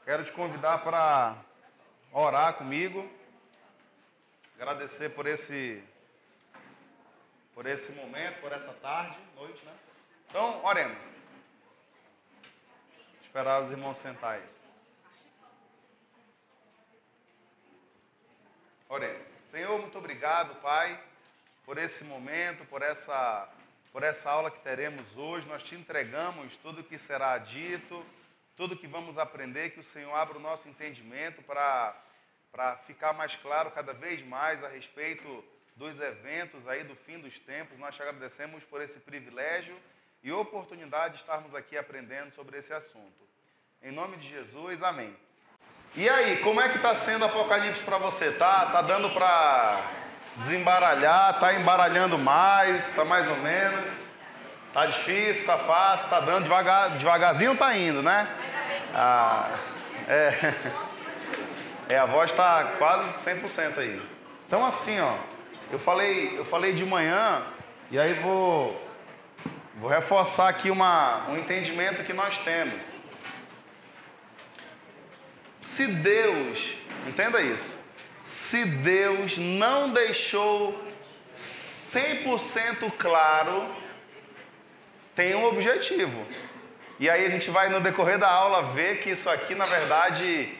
Quero te convidar para orar comigo, agradecer por esse momento, por essa tarde, noite, né? Então, oremos. Esperar os irmãos sentar aí. Oremos. Senhor, muito obrigado, Pai, por esse momento, por essa aula que teremos hoje. Nós te entregamos tudo o que será dito, tudo que vamos aprender, que o Senhor abra o nosso entendimento para ficar mais claro cada vez mais a respeito dos eventos aí do fim dos tempos. Nós te agradecemos por esse privilégio e oportunidade de estarmos aqui aprendendo sobre esse assunto. Em nome de Jesus, amém. E aí, como é que está sendo o Apocalipse para você? Tá dando para desembaralhar? Está embaralhando mais? Está mais ou menos? Está difícil? Está fácil? Está dando devagarzinho? Está indo, né? A voz está quase 100% aí. Então assim, ó, eu falei de manhã e aí vou reforçar aqui um entendimento que nós temos. Se Deus, entenda isso, se Deus não deixou 100% claro, tem um objetivo. E aí a gente vai no decorrer da aula ver que isso aqui, na verdade,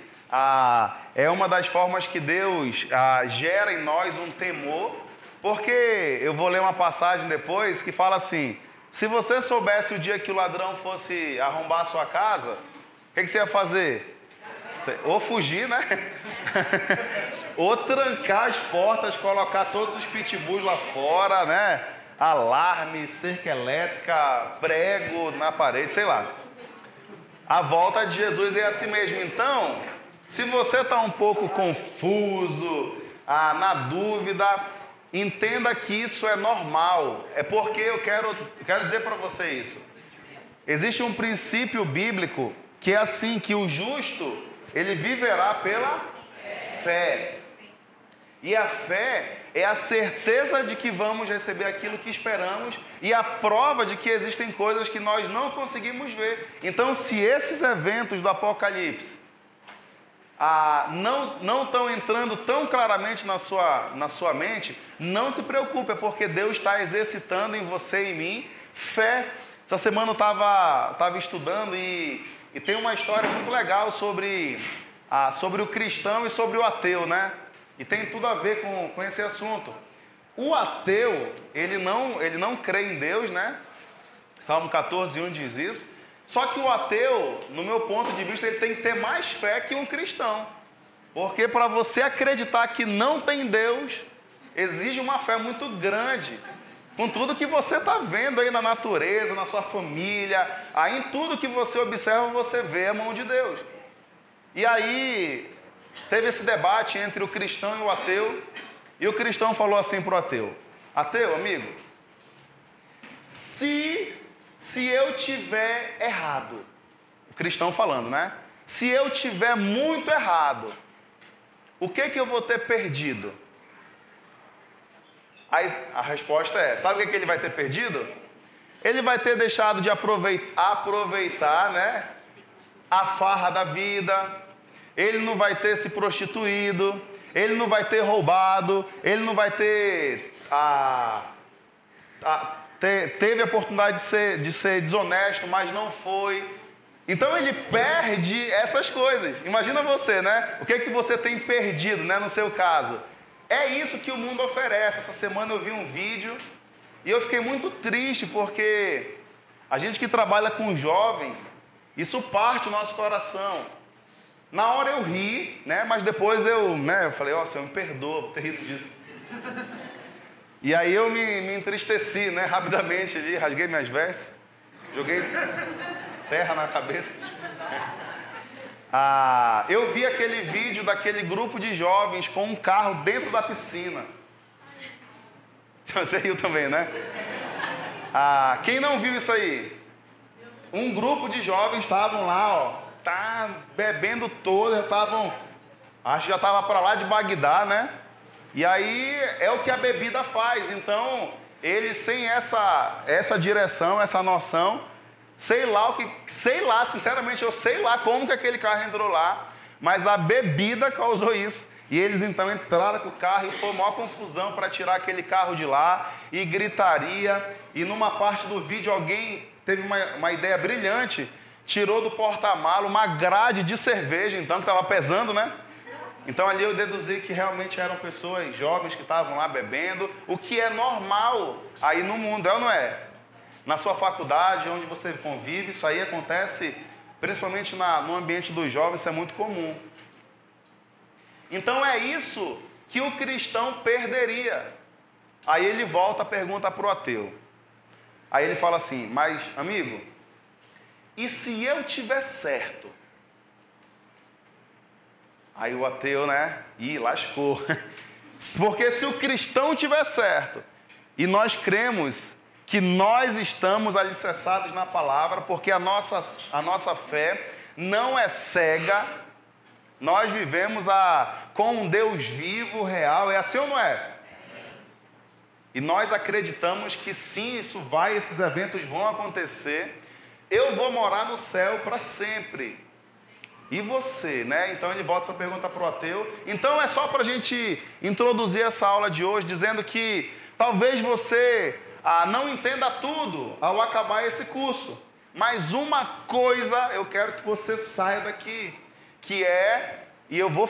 é uma das formas que Deus gera em nós um temor, porque eu vou ler uma passagem depois que fala assim: se você soubesse o dia que o ladrão fosse arrombar a sua casa, o que você ia fazer? Ou fugir, né? Ou trancar as portas, colocar todos os pitbulls lá fora, né? Alarme, cerca elétrica, prego na parede, sei lá. A volta de Jesus é assim mesmo. Então, se você está um pouco confuso, na dúvida, entenda que isso é normal. É porque eu quero dizer para você isso. Existe um princípio bíblico que é assim, que o justo, ele viverá pela fé. E a fé é a certeza de que vamos receber aquilo que esperamos e a prova de que existem coisas que nós não conseguimos ver. Então, se esses eventos do Apocalipse não estão entrando tão claramente na sua mente, não se preocupe, é porque Deus está exercitando em você e em mim fé. Essa semana eu estava estudando e tem uma história muito legal sobre o cristão e sobre o ateu, né? E tem tudo a ver com esse assunto. O ateu, ele não crê em Deus, né? Salmo 14:1 diz isso. Só que o ateu, no meu ponto de vista, ele tem que ter mais fé que um cristão. Porque para você acreditar que não tem Deus, exige uma fé muito grande. Com tudo que você está vendo aí na natureza, na sua família, aí em tudo que você observa, você vê a mão de Deus. E aí teve esse debate entre o cristão e o ateu, e o cristão falou assim para o ateu: ateu, amigo, se eu tiver errado, o cristão falando, né? Se eu tiver muito errado, o que eu vou ter perdido? Aí a resposta é: sabe o que ele vai ter perdido? Ele vai ter deixado de aproveitar, né, a farra da vida. Ele não vai ter se prostituído, ele não vai ter roubado, ele não vai ter teve a oportunidade de ser desonesto, mas não foi. Então ele perde essas coisas. Imagina você, né? O que você tem perdido, né, no seu caso? É isso que o mundo oferece. Essa semana eu vi um vídeo e eu fiquei muito triste, porque a gente que trabalha com jovens, isso parte do nosso coração. Na hora eu ri, né? Mas depois eu falei: ó, Senhor, me perdoa por ter rido disso. E aí eu me entristeci, né? Rapidamente ali, rasguei minhas vestes, joguei terra na cabeça. Eu vi aquele vídeo daquele grupo de jovens com um carro dentro da piscina. Você riu também, né? Quem não viu isso aí? Um grupo de jovens estavam lá, ó, bebendo todo, acho que já estava para lá de Bagdá, né? E aí é o que a bebida faz. Então, eles sem essa direção, essa noção, Sei lá, sinceramente, eu sei lá como que aquele carro entrou lá, mas a bebida causou isso. E eles então entraram com o carro e foi uma confusão para tirar aquele carro de lá, e gritaria. E numa parte do vídeo alguém teve uma ideia brilhante, tirou do porta-mala uma grade de cerveja, então, que estava pesando, né? Então ali eu deduzi que realmente eram pessoas jovens que estavam lá bebendo, o que é normal aí no mundo, é ou não é? Na sua faculdade, onde você convive, isso aí acontece, principalmente no ambiente dos jovens, isso é muito comum. Então é isso que o cristão perderia. Aí ele volta a pergunta para o ateu. Aí ele fala assim, mas amigo, e se eu tiver certo? Aí o ateu, né? Ih, lascou. Porque se o cristão tiver certo, e nós cremos que nós estamos alicerçados na palavra, porque a nossa fé não é cega, nós vivemos com um Deus vivo, real, é assim ou não é? E nós acreditamos que sim, esses eventos vão acontecer, eu vou morar no céu para sempre. E você, né? Então ele volta essa pergunta para o ateu. Então é só para a gente introduzir essa aula de hoje, dizendo que talvez você não entenda tudo ao acabar esse curso. Mas uma coisa eu quero que você saia daqui, que é, e eu vou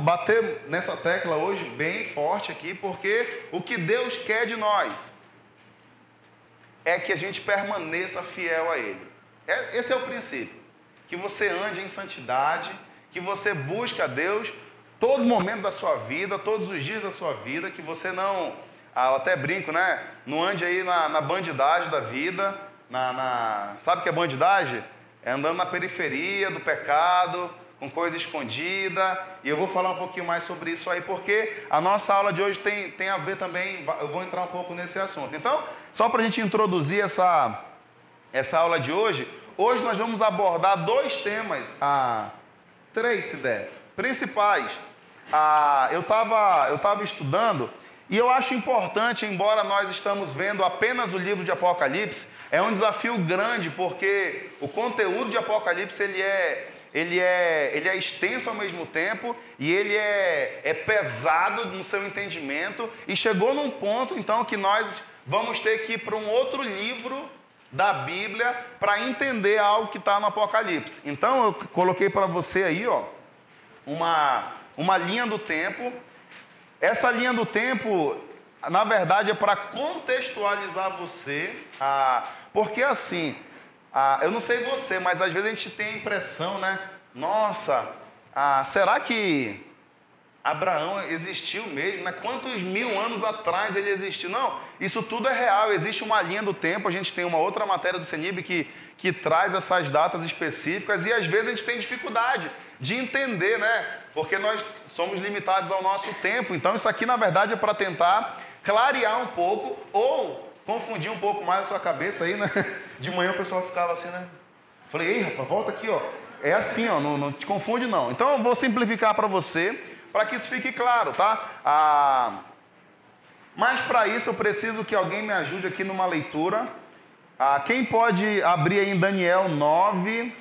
bater nessa tecla hoje bem forte aqui, porque o que Deus quer de nós é que a gente permaneça fiel a Ele. Esse é o princípio. Que você ande em santidade, que você busque a Deus todo momento da sua vida, todos os dias da sua vida, que você não, eu até brinco, né? Não ande aí na bandidagem da vida, sabe o que é bandidagem? É andando na periferia do pecado, com coisa escondida, e eu vou falar um pouquinho mais sobre isso aí, porque a nossa aula de hoje tem a ver também, eu vou entrar um pouco nesse assunto. Então, só para a gente introduzir essa aula de hoje nós vamos abordar dois temas, três se der, principais. Eu estava estudando e eu acho importante, embora nós estamos vendo apenas o livro de Apocalipse, é um desafio grande, porque o conteúdo de Apocalipse ele é extenso ao mesmo tempo e ele é pesado no seu entendimento, e chegou num ponto então que nós vamos ter que ir para um outro livro da Bíblia para entender algo que está no Apocalipse. Então eu coloquei para você aí, uma linha do tempo. Essa linha do tempo, na verdade, é para contextualizar você, porque assim, eu não sei você, mas às vezes a gente tem a impressão, né? Nossa, será que Abraão existiu mesmo, né? Quantos mil anos atrás ele existiu? Não, isso tudo é real, existe uma linha do tempo, a gente tem uma outra matéria do CENIB que traz essas datas específicas, e às vezes a gente tem dificuldade de entender, né? Porque nós somos limitados ao nosso tempo, então isso aqui na verdade é para tentar clarear um pouco, ou confundir um pouco mais a sua cabeça aí, né? De manhã o pessoal ficava assim, né? Falei, ei rapaz, volta aqui, é assim, não te confunde não. Então eu vou simplificar para você, para que isso fique claro, tá? Mas para isso eu preciso que alguém me ajude aqui numa leitura. Quem pode abrir aí em Daniel 9?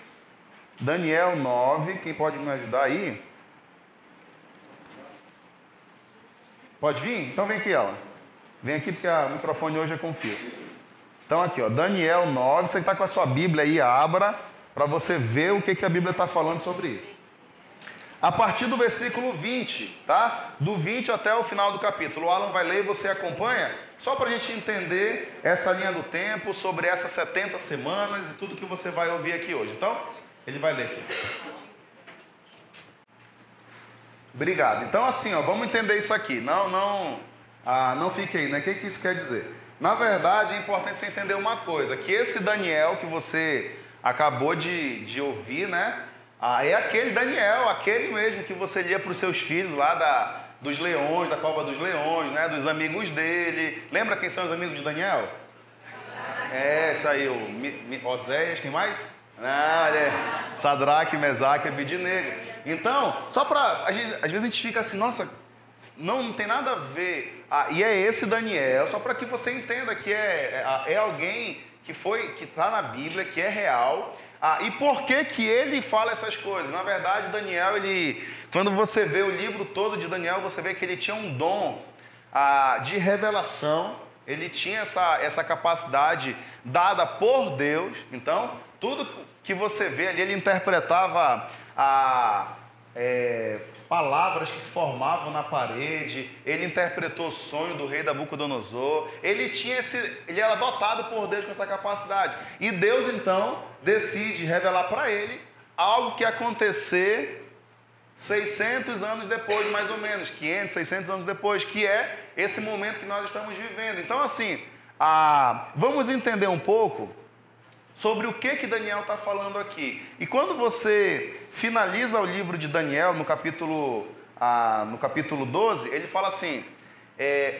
Daniel 9, quem pode me ajudar aí? Pode vir? Então vem aqui ela. Vem aqui porque o microfone hoje é com fio. Então aqui, Daniel 9, você que está com a sua Bíblia aí, abra, para você ver o que a Bíblia está falando sobre isso. A partir do versículo 20, tá? Do 20 até o final do capítulo. O Alan vai ler e você acompanha, só para a gente entender essa linha do tempo, sobre essas 70 semanas e tudo que você vai ouvir aqui hoje. Então, ele vai ler aqui. Obrigado. Então, assim, vamos entender isso aqui. Não fique aí, né? O que isso quer dizer? Na verdade, é importante você entender uma coisa, que esse Daniel que você acabou de ouvir, né? É aquele Daniel, aquele mesmo que você lia para os seus filhos lá dos leões, da cova dos leões, né? Dos amigos dele. Lembra quem são os amigos de Daniel? Isso aí, Oséias, quem mais? Sadraque, Mesaque e Abednego. Então, só para... Às vezes a gente fica assim, nossa, não tem nada a ver. E é esse Daniel, só para que você entenda que é alguém que está na Bíblia, que é real. E por que ele fala essas coisas? Na verdade, Daniel, quando você vê o livro todo de Daniel, você vê que ele tinha um dom de revelação. Ele tinha essa capacidade dada por Deus. Então, tudo que você vê ali, ele interpretava palavras que se formavam na parede. Ele interpretou o sonho do rei Nabucodonosor. Ele era dotado por Deus com essa capacidade. E Deus, então, decide revelar para ele algo que ia acontecer 600 anos depois, mais ou menos, 500, 600 anos depois, que é esse momento que nós estamos vivendo. Então, assim, vamos entender um pouco sobre o que Daniel está falando aqui. E quando você finaliza o livro de Daniel, no capítulo 12, ele fala assim,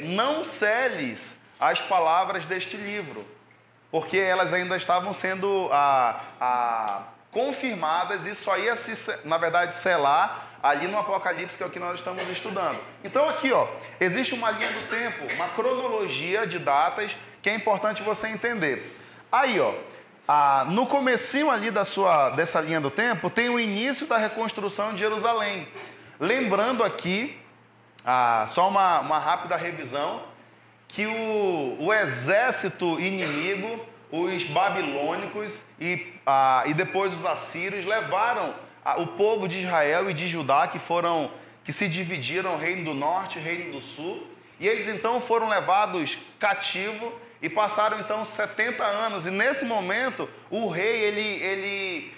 não seles as palavras deste livro, porque elas ainda estavam sendo confirmadas e só ia na verdade, selar ali no Apocalipse, que é o que nós estamos estudando. Então aqui, existe uma linha do tempo, uma cronologia de datas que é importante você entender. Aí, no comecinho ali dessa linha do tempo, tem o início da reconstrução de Jerusalém. Lembrando aqui, só uma rápida revisão, que o exército inimigo, os babilônicos e depois os assírios levaram o povo de Israel e de Judá, que se dividiram, reino do norte e reino do sul, e eles então foram levados cativos e passaram então 70 anos, e nesse momento o rei ele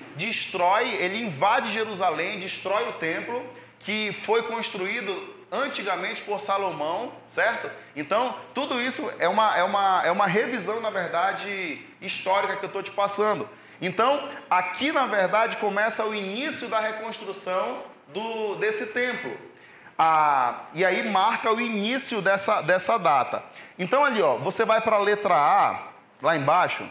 invade Jerusalém, destrói o templo que foi construído antigamente por Salomão, certo? Então, tudo isso é uma revisão, na verdade, histórica que eu estou te passando. Então, aqui, na verdade, começa o início da reconstrução desse templo. E aí marca o início dessa data. Então, ali, você vai para a letra A, lá embaixo,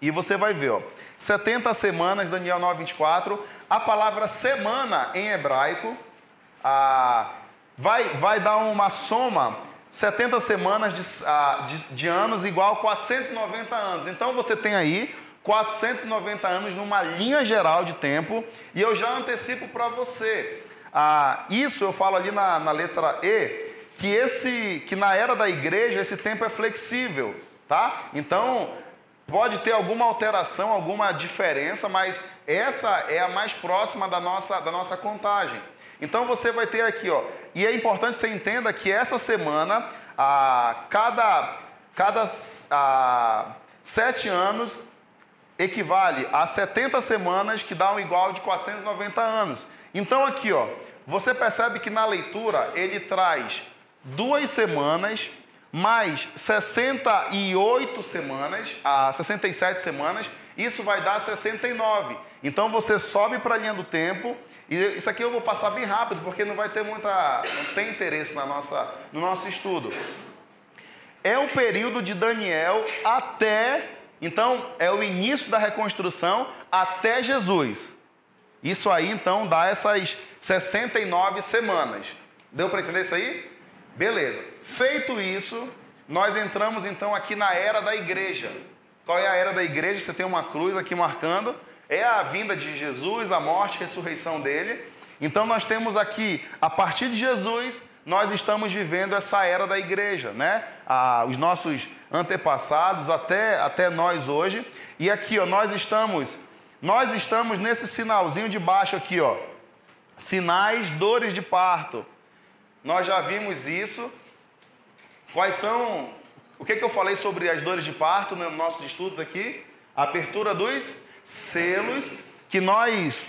e você vai ver, 70 semanas, Daniel 9:24, a palavra semana em hebraico, vai dar uma soma, 70 semanas de anos igual a 490 anos. Então, você tem aí 490 anos numa linha geral de tempo, e eu já antecipo para você. Isso eu falo ali na letra E, que na era da igreja esse tempo é flexível, tá? Então, pode ter alguma alteração, alguma diferença, mas essa é a mais próxima da nossa contagem. Então, você vai ter aqui, e é importante que você entenda que essa semana, cada 7 anos equivale a 70 semanas, que dá um igual de 490 anos. Então, aqui, você percebe que na leitura ele traz 2 semanas, mais 68 semanas, 67 semanas, isso vai dar 69. Então, você sobe para a linha do tempo, e isso aqui eu vou passar bem rápido, porque não tem interesse no nosso estudo. É o período de Daniel então, é o início da reconstrução até Jesus. Isso aí, então, dá essas 69 semanas. Deu para entender isso aí? Beleza. Feito isso, nós entramos, então, aqui na era da igreja. Qual é a era da igreja? Você tem uma cruz aqui marcando. É a vinda de Jesus, a morte e a ressurreição dele. Então, nós temos aqui, a partir de Jesus, nós estamos vivendo essa era da igreja, né? Os nossos antepassados, até nós hoje. E aqui, nós estamos nesse sinalzinho de baixo aqui, sinais, dores de parto. Nós já vimos isso. Quais são... O que eu falei sobre as dores de parto nos nossos estudos aqui? A apertura dos selos, que nós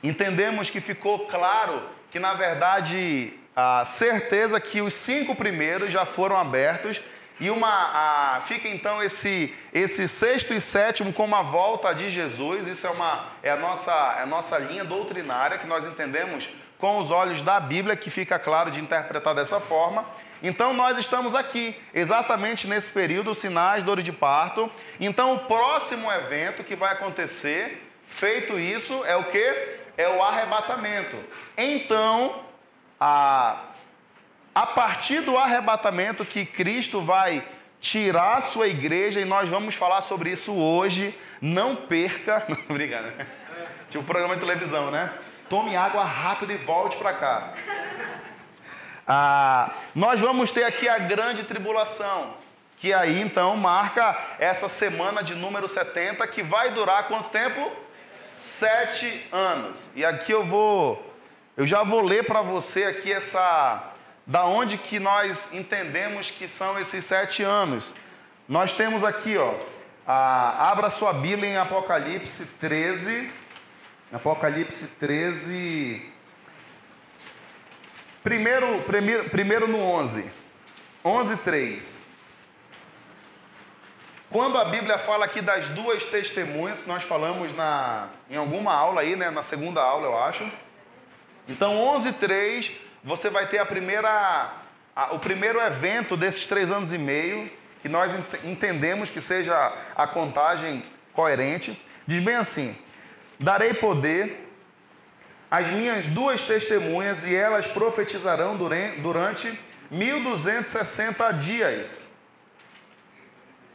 entendemos que ficou claro que, na verdade, a certeza que os 5 primeiros já foram abertos, e fica então esse 6º e 7º como a volta de Jesus. Isso é a nossa linha doutrinária, que nós entendemos com os olhos da Bíblia, que fica claro de interpretar dessa forma. Então, nós estamos aqui, exatamente nesse período, sinais, dores de parto. Então, o próximo evento que vai acontecer, feito isso, é o quê? É o arrebatamento. Então, a partir do arrebatamento que Cristo vai tirar a sua igreja, e nós vamos falar sobre isso hoje. Não perca. Não, obrigado. Tipo programa de televisão, né? Tome água rápido e volte para cá. Nós vamos ter aqui a grande tribulação, que aí então marca essa semana de número 70, que vai durar quanto tempo? 7 anos. E aqui eu já vou ler para você aqui da onde que nós entendemos que são esses 7 anos. Nós temos aqui, ó, abra sua Bíblia em Apocalipse 13. Apocalipse 13. Primeiro no 11. 11:3. Quando a Bíblia fala aqui das duas testemunhas, nós falamos em alguma aula aí, né? Na segunda aula, eu acho. Então, 11:3, você vai ter o primeiro evento desses 3 anos e meio, que nós entendemos que seja a contagem coerente. Diz bem assim: darei poder às minhas 2 testemunhas, e elas profetizarão durante 1260 dias,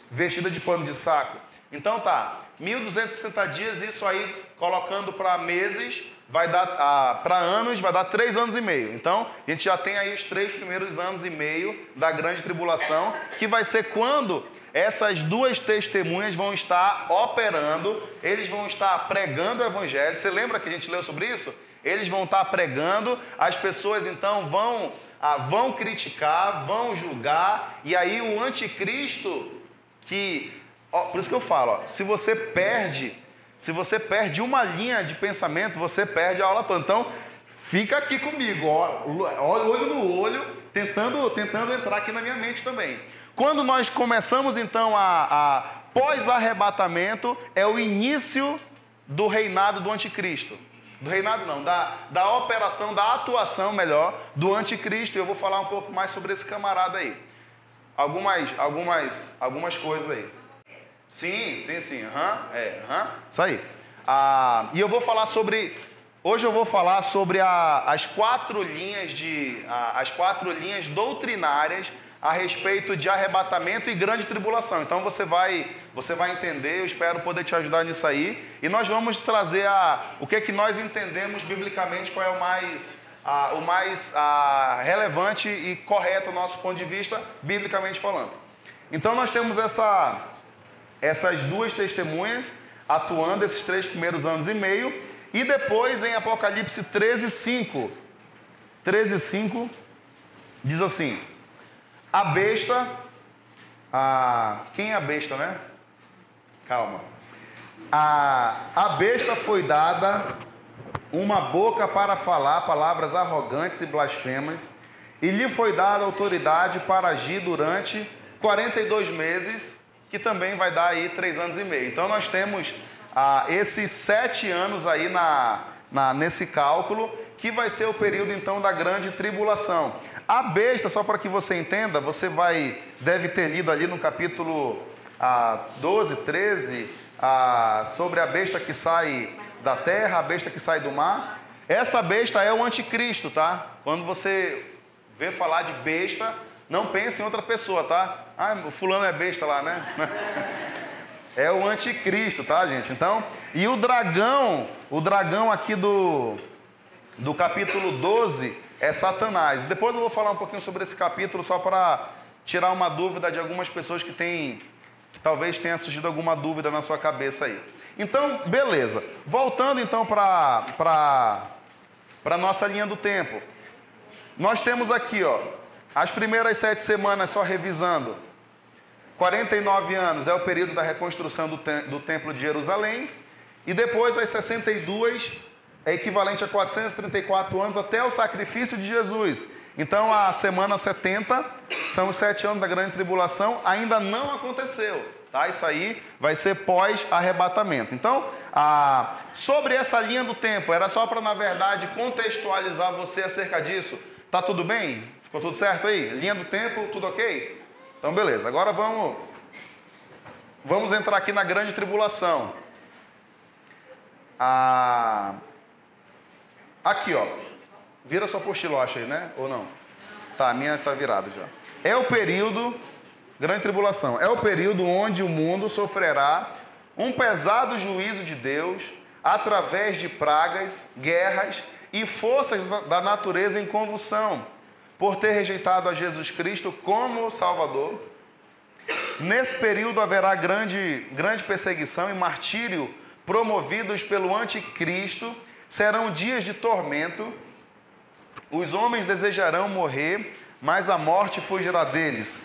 vestida de pano de saco. Então tá, 1260 dias, isso aí colocando para meses, vai dar para anos, vai dar 3 anos e meio. Então, a gente já tem aí os 3 primeiros anos e meio da grande tribulação, que vai ser quando essas 2 testemunhas vão estar operando, eles vão estar pregando o evangelho. Você lembra que a gente leu sobre isso? Eles vão estar pregando, as pessoas então vão criticar, vão julgar, e aí o anticristo, por isso que eu falo, se você perde uma linha de pensamento, você perde a aula toda. Então, fica aqui comigo, olho no olho, tentando entrar aqui na minha mente também. Quando nós começamos então pós-arrebatamento, é o início do reinado do anticristo. Do reinado não, da operação, da atuação melhor, do anticristo. Eu vou falar um pouco mais sobre esse camarada aí. Algumas coisas aí. Sim. Isso aí. E eu vou falar hoje eu vou falar sobre as 4 linhas doutrinárias a respeito de arrebatamento e grande tribulação. Então você vai entender, eu espero poder te ajudar nisso aí. E nós vamos trazer o que é que nós entendemos biblicamente, qual é o mais relevante e correto do nosso ponto de vista, biblicamente falando. Então nós temos essas 2 testemunhas atuando esses 3 primeiros anos e meio, e depois em Apocalipse 13:5 diz assim: a besta, quem é a besta, né? Calma. A besta foi dada uma boca para falar palavras arrogantes e blasfemas, e lhe foi dada autoridade para agir durante 42 meses, que também vai dar aí 3 anos e meio. Então nós temos esses 7 anos aí nesse cálculo, que vai ser o período então da grande tribulação. A besta, só para que você entenda, você deve ter lido ali no capítulo 12, 13, sobre a besta que sai da terra, a besta que sai do mar. Essa besta é o anticristo, tá? Quando você vê falar de besta, não pense em outra pessoa, tá? O fulano é besta lá, né? É o anticristo, tá, gente? Então, e o dragão aqui do capítulo 12 é Satanás. Depois eu vou falar um pouquinho sobre esse capítulo, só para tirar uma dúvida de algumas pessoas que talvez tenha surgido alguma dúvida na sua cabeça aí. Então, beleza. Voltando então para a nossa linha do tempo. Nós temos aqui, ó, as primeiras 7 semanas, só revisando. 49 anos é o período da reconstrução do Templo de Jerusalém. E depois, as 62 é equivalente a 434 anos até o sacrifício de Jesus. Então, a semana 70 são os 7 anos da grande tribulação. Ainda não aconteceu, tá? Isso aí vai ser pós-arrebatamento. Então, sobre essa linha do tempo, era só para, na verdade, contextualizar você acerca disso. Tá tudo bem? Ficou tudo certo aí? Linha do tempo, tudo ok? Então, beleza. Agora vamos entrar aqui na grande tribulação. Aqui, ó. Vira sua apostila, acho aí, né? Ou não? Tá, a minha está virada já. É o período, grande tribulação, é o período onde o mundo sofrerá um pesado juízo de Deus através de pragas, guerras e forças da natureza em convulsão, por ter rejeitado a Jesus Cristo como Salvador. Nesse período haverá grande perseguição e martírio promovidos pelo anticristo. Serão dias de tormento. Os homens desejarão morrer, mas a morte fugirá deles.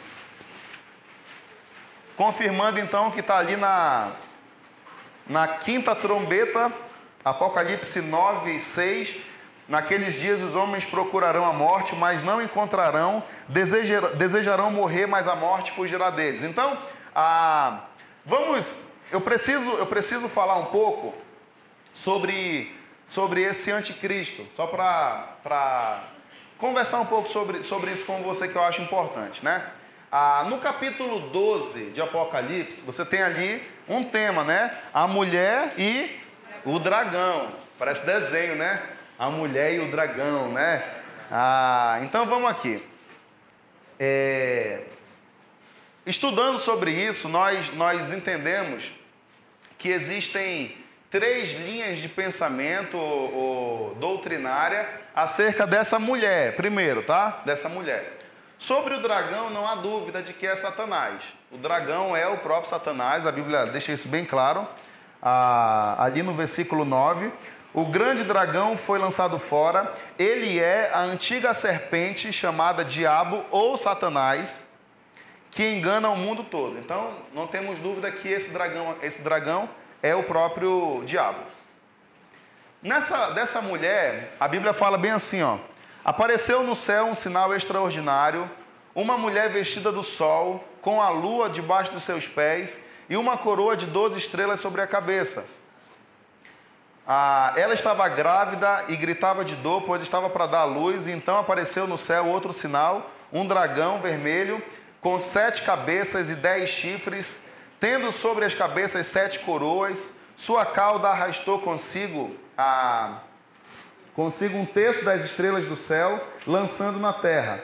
Confirmando então que está ali na quinta trombeta, Apocalipse 9, 6. Naqueles dias os homens procurarão a morte, mas não encontrarão, desejarão morrer, mas a morte fugirá deles. Então, eu preciso falar um pouco sobre esse anticristo, só para conversar um pouco sobre isso com você, que eu acho importante, né? No capítulo 12 de Apocalipse, você tem ali um tema, né? A mulher e o dragão. Parece desenho, né? A mulher e o dragão, né? Então vamos aqui. Estudando sobre isso, nós entendemos que existem 3 linhas de pensamento ou doutrinária acerca dessa mulher. Primeiro, tá? Dessa mulher. Sobre o dragão, não há dúvida de que é Satanás. O dragão é o próprio Satanás, a Bíblia deixa isso bem claro. Ali no versículo 9... O grande dragão foi lançado fora, ele é a antiga serpente chamada Diabo ou Satanás, que engana o mundo todo. Então, não temos dúvida que esse dragão é o próprio diabo. Dessa mulher, a Bíblia fala bem assim, ó. Apareceu no céu um sinal extraordinário, uma mulher vestida do sol, com a lua debaixo dos seus pés e uma coroa de 12 estrelas sobre a cabeça. Ela estava grávida e gritava de dor, pois estava para dar à luz. E então apareceu no céu outro sinal, um dragão vermelho, com 7 cabeças e 10 chifres, tendo sobre as cabeças 7 coroas. Sua cauda arrastou consigo um terço das estrelas do céu, lançando na terra.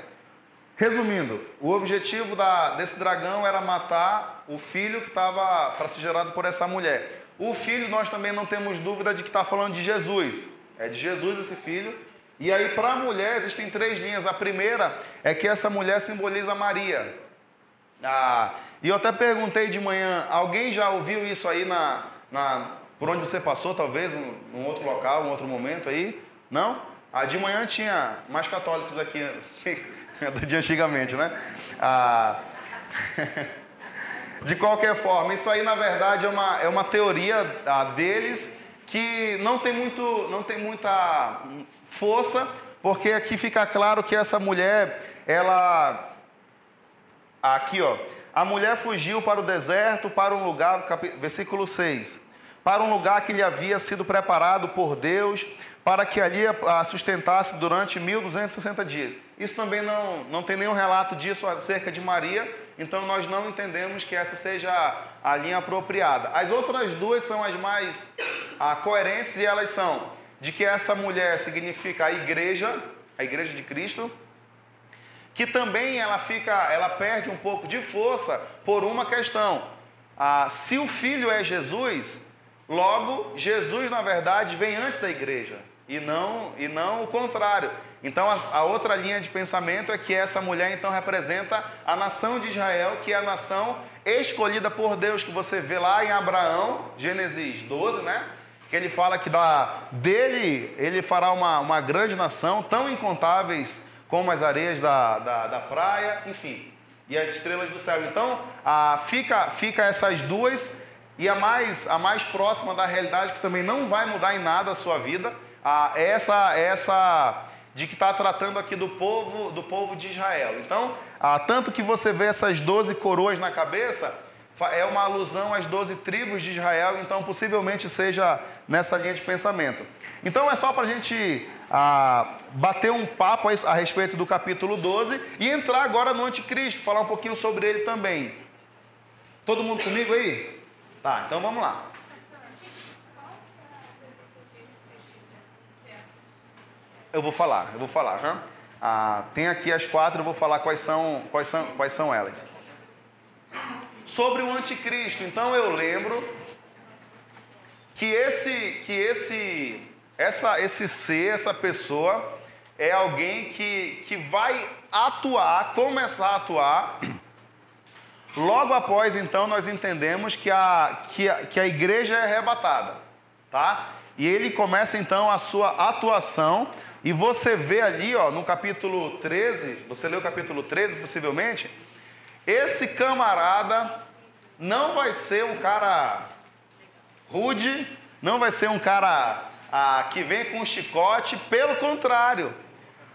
Resumindo, o objetivo desse dragão era matar o filho que estava para ser gerado por essa mulher. O filho, nós também não temos dúvida de que está falando de Jesus. É de Jesus esse filho. E aí, para a mulher, existem 3 linhas. A primeira é que essa mulher simboliza Maria. E eu até perguntei de manhã, alguém já ouviu isso aí por onde você passou, talvez, num outro local, um outro momento aí? Não? De manhã tinha mais católicos aqui de antigamente, né? De qualquer forma, isso aí na verdade é uma teoria deles que não tem muita força, porque aqui fica claro que essa mulher, a mulher fugiu para o deserto, para um lugar, versículo 6, para um lugar que lhe havia sido preparado por Deus, para que ali a sustentasse durante 1260 dias. Isso também não tem nenhum relato disso acerca de Maria, então nós não entendemos que essa seja a linha apropriada. As outras 2 são as mais coerentes, e elas são de que essa mulher significa a igreja de Cristo, que também ela perde um pouco de força por uma questão. Se o filho é Jesus, logo Jesus na verdade vem antes da igreja. E não o contrário. Então, a outra linha de pensamento é que essa mulher, então, representa a nação de Israel, que é a nação escolhida por Deus, que você vê lá em Abraão, Gênesis 12, né? Que ele fala que dele ele fará uma grande nação, tão incontáveis como as areias da praia, enfim, e as estrelas do céu. Então, fica essas 2, e a mais próxima da realidade, que também não vai mudar em nada a sua vida, essa de que está tratando aqui do povo de Israel. Então, tanto que você vê essas 12 coroas na cabeça, é uma alusão às 12 tribos de Israel, então possivelmente seja nessa linha de pensamento. Então é só para a gente bater um papo a respeito do capítulo 12 e entrar agora no anticristo, falar um pouquinho sobre ele também. Todo mundo comigo aí? Tá, então vamos lá. Eu vou falar. Tem aqui as 4, eu vou falar quais são elas. Sobre o anticristo, então eu lembro que essa pessoa é alguém que vai começar a atuar. Logo após, então, nós entendemos que a igreja é arrebatada, tá? E ele começa, então, a sua atuação, e você vê ali, ó, no capítulo 13, você leu o capítulo 13, possivelmente, esse camarada não vai ser um cara rude, não vai ser um cara que vem com um chicote, pelo contrário,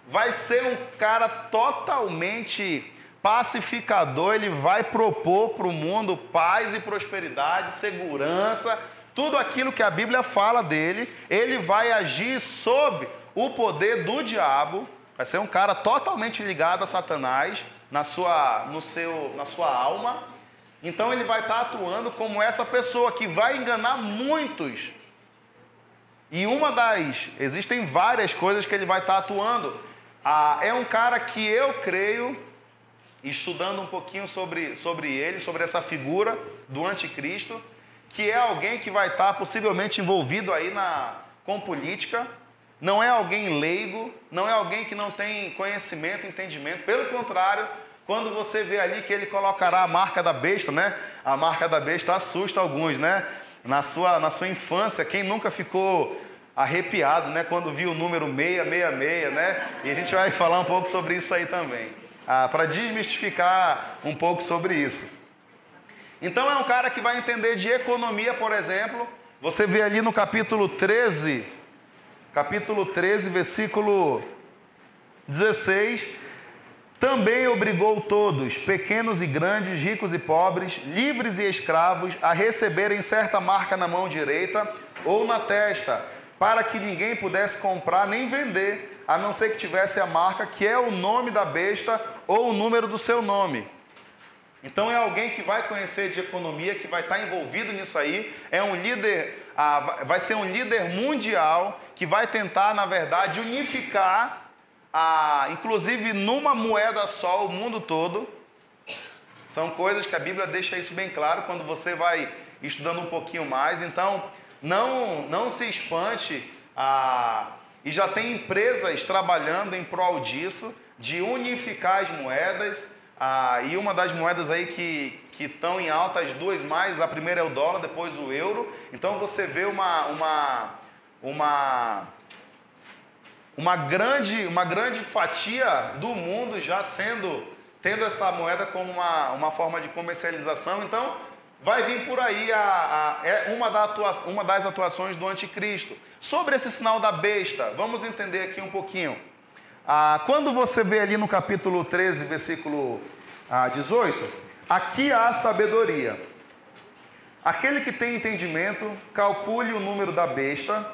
vai ser um cara totalmente pacificador. Ele vai propor para o mundo paz e prosperidade, segurança, tudo aquilo que a Bíblia fala dele. Ele vai agir sob o poder do diabo, vai ser um cara totalmente ligado a Satanás na sua alma. Então ele vai estar atuando como essa pessoa que vai enganar muitos. E existem várias coisas que ele vai estar atuando. É um cara que eu creio, estudando um pouquinho sobre ele, sobre essa figura do anticristo, que é alguém que vai estar possivelmente envolvido aí com política. Não é alguém leigo, não é alguém que não tem conhecimento, entendimento. Pelo contrário, quando você vê ali que ele colocará a marca da besta, né? A marca da besta assusta alguns, né? Na sua infância, quem nunca ficou arrepiado, né? Quando viu o número 666, né? E a gente vai falar um pouco sobre isso aí também. Para desmistificar um pouco sobre isso. Então é um cara que vai entender de economia, por exemplo. Você vê ali no capítulo 13, versículo 16... Também obrigou todos, pequenos e grandes, ricos e pobres, livres e escravos, a receberem certa marca na mão direita ou na testa, para que ninguém pudesse comprar nem vender, a não ser que tivesse a marca, que é o nome da besta ou o número do seu nome. Então é alguém que vai conhecer de economia, que vai estar envolvido nisso aí, é um líder, vai ser um líder mundial, que vai tentar, na verdade, unificar inclusive numa moeda só, o mundo todo. São coisas que a Bíblia deixa isso bem claro quando você vai estudando um pouquinho mais. Então, não se espante, e já tem empresas trabalhando em prol disso, de unificar as moedas. E uma das moedas aí que estão em alta, as duas mais, a primeira é o dólar, depois o euro. Então você vê uma grande fatia do mundo já tendo essa moeda como uma forma de comercialização. Então, vai vir por aí uma das atuações do anticristo. Sobre esse sinal da besta, vamos entender aqui um pouquinho. Quando você vê ali no capítulo 13, versículo 18, aqui há sabedoria. Aquele que tem entendimento, calcule o número da besta,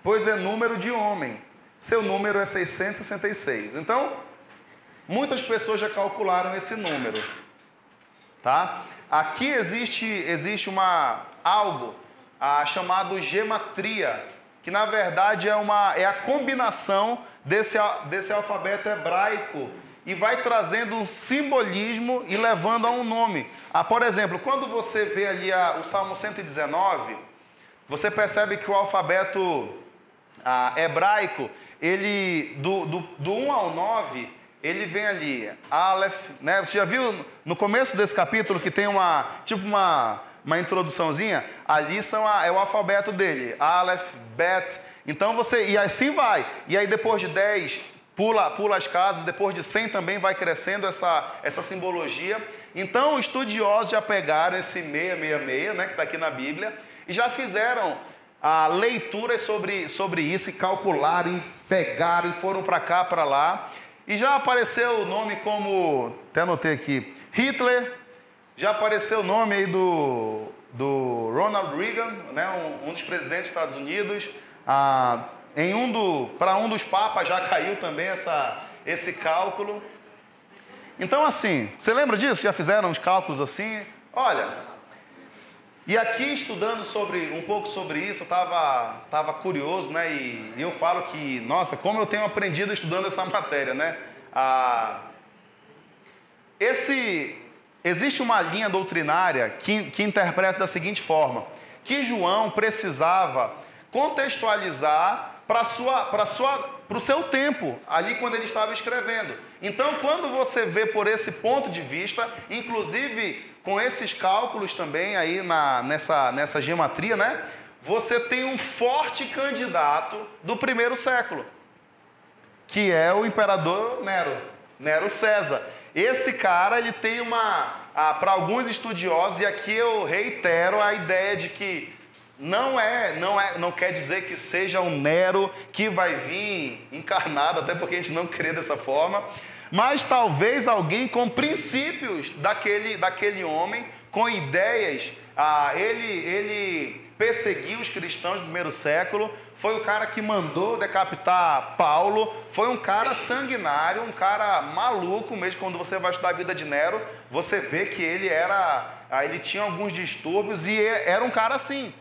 pois é número de homem. Seu número é 666. Então, muitas pessoas já calcularam esse número, tá? Aqui existe algo chamado gematria, que na verdade é a combinação desse alfabeto hebraico, e vai trazendo um simbolismo e levando a um nome. Por exemplo, quando você vê ali o Salmo 119, você percebe que o alfabeto hebraico, ele do 1 ao 9, ele vem ali, Aleph, né? Você já viu no começo desse capítulo que tem uma introduçãozinha? Ali é o alfabeto dele, Aleph, Bet. Então e assim vai. E aí depois de 10, pula as casas, depois de 100 também vai crescendo essa simbologia. Então estudiosos já pegaram esse 666, né, que está aqui na Bíblia, e já fizeram leituras sobre isso, e calcularam, e pegaram, e foram para cá, para lá. E já apareceu o nome como, até anotei aqui, Hitler, já apareceu o nome aí do Ronald Reagan, né, um dos presidentes dos Estados Unidos. Para um dos papas já caiu também esse cálculo. Então, assim, você lembra disso? Já fizeram uns cálculos assim? Olha... E aqui, estudando um pouco sobre isso, eu estava curioso, né? E eu falo que, nossa, como eu tenho aprendido estudando essa matéria, né? Existe uma linha doutrinária que interpreta da seguinte forma, que João precisava contextualizar para o seu tempo, ali quando ele estava escrevendo. Então, quando você vê por esse ponto de vista, inclusive com esses cálculos também aí nessa geometria, né? Você tem um forte candidato do primeiro século, que é o imperador Nero César. Esse cara, ele tem para alguns estudiosos, e aqui eu reitero a ideia de que não quer dizer que seja um Nero que vai vir encarnado, até porque a gente não crê dessa forma, mas talvez alguém com princípios daquele homem, com ideias. Ele perseguiu os cristãos do primeiro século, foi o cara que mandou decapitar Paulo, foi um cara sanguinário, um cara maluco mesmo. Quando você vai estudar a vida de Nero, você vê que ele tinha alguns distúrbios e era um cara assim,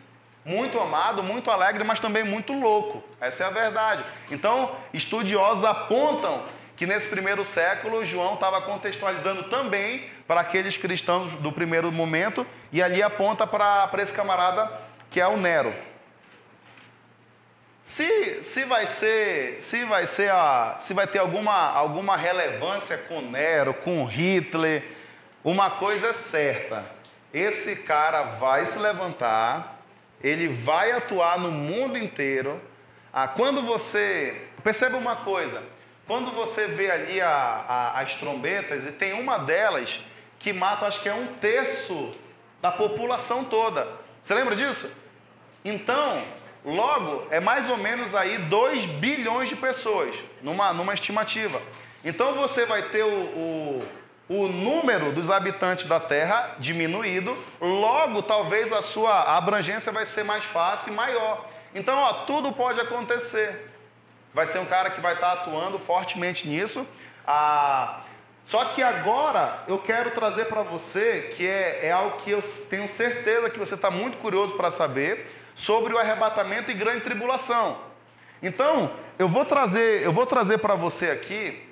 muito amado, muito alegre, mas também muito louco. Essa é a verdade. Então, estudiosos apontam que nesse primeiro século, João estava contextualizando também para aqueles cristãos do primeiro momento, e ali aponta para esse camarada que é o Nero. Se vai ter alguma relevância com Nero, com Hitler, uma coisa é certa: esse cara vai se levantar, ele vai atuar no mundo inteiro. Quando você perceba uma coisa, quando você vê ali as trombetas, e tem uma delas que mata, acho que é 1/3 da população toda. Você lembra disso? Então, logo, é mais ou menos aí 2 bilhões de pessoas, numa estimativa. Então, você vai ter o número dos habitantes da Terra diminuído, logo, talvez a sua abrangência vai ser mais fácil e maior. Então, tudo pode acontecer. Vai ser um cara que vai estar atuando fortemente nisso. Só que agora eu quero trazer para você, que é algo que eu tenho certeza que você está muito curioso para saber, sobre o arrebatamento e grande tribulação. Então, eu vou trazer para você aqui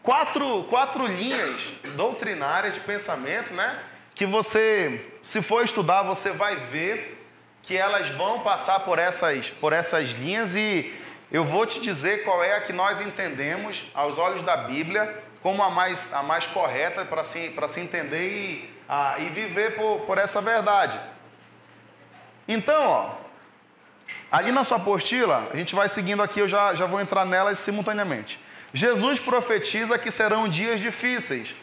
quatro linhas doutrinárias de pensamento, né? Que você, se for estudar, você vai ver que elas vão passar por essas linhas, e eu vou te dizer qual é a que nós entendemos, aos olhos da Bíblia, como a mais correta para se entender e viver por essa verdade. Então, ali na sua apostila, a gente vai seguindo aqui, eu já vou entrar nelas simultaneamente. Jesus profetiza que serão dias difíceis,